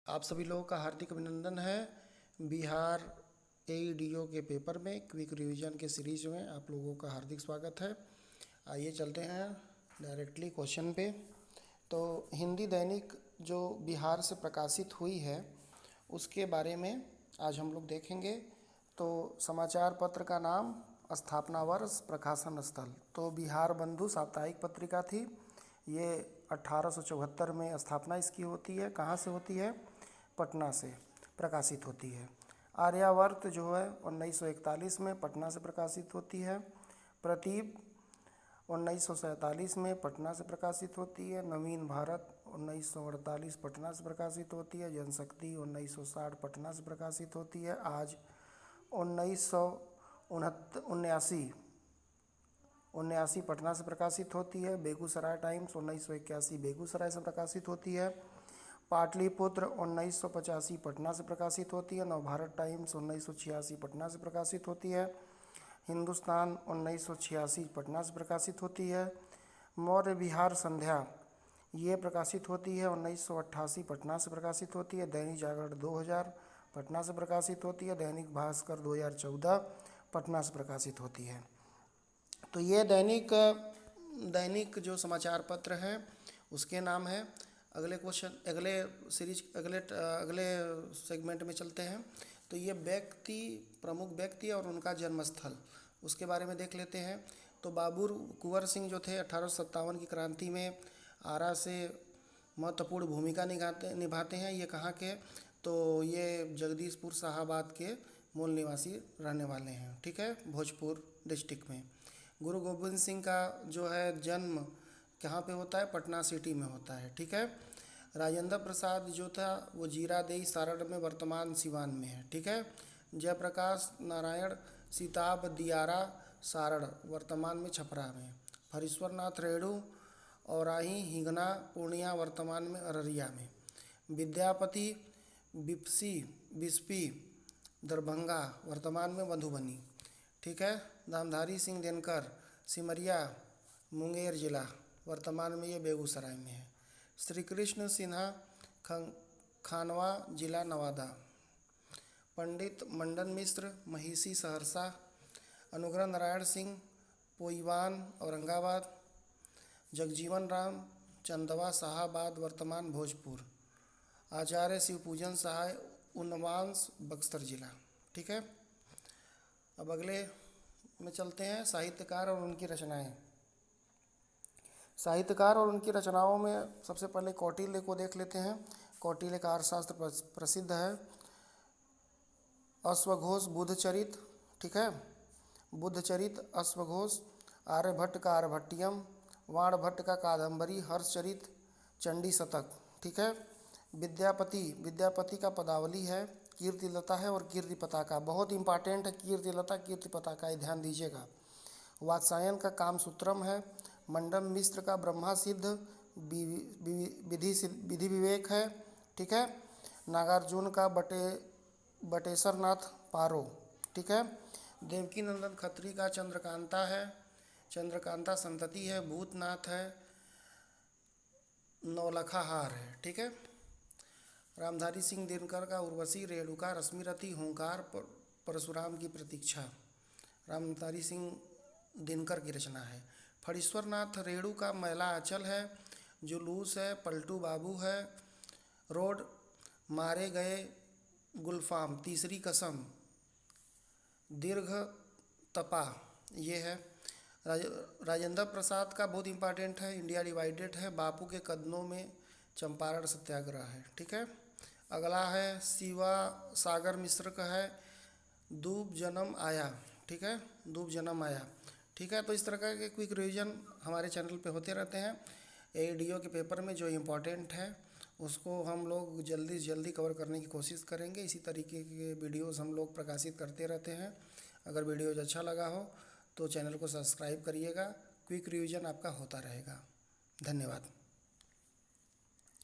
आप सभी लोगों का हार्दिक अभिनंदन है। बिहार एईडीओ के पेपर में क्विक रिवीजन के सीरीज में आप लोगों का हार्दिक स्वागत है। आइए चलते हैं डायरेक्टली क्वेश्चन पे। तो हिंदी दैनिक जो बिहार से प्रकाशित हुई है उसके बारे में आज हम लोग देखेंगे। तो समाचार पत्र का नाम, स्थापना वर्ष, प्रकाशन स्थल। तो बिहार बंधु साप्ताहिक पत्रिका थी। ये 1874 में स्थापना इसकी होती है। कहाँ से होती है? पटना से प्रकाशित होती है। आर्यावर्त जो है 1941 में पटना से प्रकाशित होती है। प्रदीप 1947 में पटना से प्रकाशित होती है। नवीन भारत 1948 पटना से प्रकाशित होती है। जनशक्ति 1960 पटना से प्रकाशित होती है। आज 1979 पटना से प्रकाशित होती है। बेगूसराय टाइम्स 1981 बेगूसराय से प्रकाशित होती है। पाटलिपुत्र 1985 पटना से प्रकाशित होती है। नवभारत टाइम्स 1986 पटना से प्रकाशित होती है। हिंदुस्तान 1986 पटना से प्रकाशित होती है। मौर्य विहार संध्या ये प्रकाशित होती है 1988 पटना से प्रकाशित होती है। दैनिक जागरण 2000 पटना से प्रकाशित होती है। दैनिक भास्कर 2014 पटना से प्रकाशित होती है। तो ये दैनिक जो समाचार पत्र है उसके नाम है। अगले सेगमेंट में चलते हैं। तो ये प्रमुख व्यक्ति और उनका जन्म स्थल उसके बारे में देख लेते हैं। तो बाबूर कुंवर सिंह जो थे 1857 की क्रांति में आरा से महत्वपूर्ण भूमिका निभाते हैं। ये कहाँ के? तो ये जगदीशपुर शाहाबाद के मूल निवासी रहने वाले हैं। ठीक है, भोजपुर डिस्ट्रिक्ट में। गुरु गोविंद सिंह का जो है जन्म कहाँ पे होता है? पटना सिटी में होता है। ठीक है। राजेंद्र प्रसाद जो था वो जीरादेई सारण में, वर्तमान सिवान में है। ठीक है। जयप्रकाश नारायण सीताब दियारा सारण, वर्तमान में छपरा में। हरीश्वरनाथ रेणु औराही हिंगना पूर्णिया, वर्तमान में अररिया में। विद्यापति बिस्पी दरभंगा, वर्तमान में मधुबनी। ठीक है। दामधारी सिंह दिनकर सिमरिया मुंगेर जिला, वर्तमान में ये बेगूसराय में है। श्री कृष्ण सिन्हा खानवा जिला नवादा। पंडित मंडन मिश्र महिषी सहरसा। अनुग्रह नारायण सिंह पोईवान औरंगाबाद। जगजीवन राम चंदवा शाहाबाद, वर्तमान भोजपुर। आचार्य शिवपूजन सहाय उन्वांस बक्सर जिला। ठीक है। अब अगले में चलते हैं, साहित्यकार और उनकी रचनाएं। साहित्यकार और उनकी रचनाओं में सबसे पहले कौटिल्य को देख लेते हैं। कौटिल्य का अर्थशास्त्र प्रसिद्ध है। अश्वघोष बुद्धचरित, ठीक है, बुद्धचरित अश्वघोष। आर्यभट्ट का आर्यभट्टियम। वाणभट्ट का कादंबरी, हर्षचरित, चंडी शतक। ठीक है। विद्यापति का पदावली है। कीर्तिलता है और कीर्ति पताका, बहुत इंपॉर्टेंट है। कीर्तिलता कीर्ति पताका, ये ध्यान दीजिएगा। वात्सायन का कामसूत्रम है। मंडन मिश्र का ब्रह्मा सिद्ध विधि विवेक है। ठीक है। नागार्जुन का बटेश्वरनाथ पारो। ठीक है। देवकी नंदन खत्री का चंद्रकांता है। चंद्रकांता संतति है। भूतनाथ है। नौलखा हार है। ठीक है। रामधारी सिंह दिनकर का उर्वशी, रेणुका, रश्मिरथी, हुंकार, परशुराम की प्रतीक्षा, रामधारी सिंह दिनकर की रचना है। फणीश्वरनाथ रेणु का मैला आंचल है। जुलूस है। पलटू बाबू है। रोड मारे गए गुलफाम, तीसरी कसम, दीर्घ तपा, ये है। राजेंद्र प्रसाद का बहुत इंपॉर्टेंट है। इंडिया डिवाइडेड है। बापू के कदमों में चंपारण सत्याग्रह है। ठीक है। अगला है शिवा सागर मिश्र का है दूब जन्म आया। ठीक है, दूब जन्म आया। ठीक है। तो इस तरह के क्विक रिवीजन हमारे चैनल पे होते रहते हैं। एईडीओ के पेपर में जो इम्पोर्टेंट है उसको हम लोग जल्दी से जल्दी कवर करने की कोशिश करेंगे। इसी तरीके के वीडियोस हम लोग प्रकाशित करते रहते हैं। अगर वीडियोज अच्छा लगा हो तो चैनल को सब्सक्राइब करिएगा। क्विक रिवीजन आपका होता रहेगा। धन्यवाद।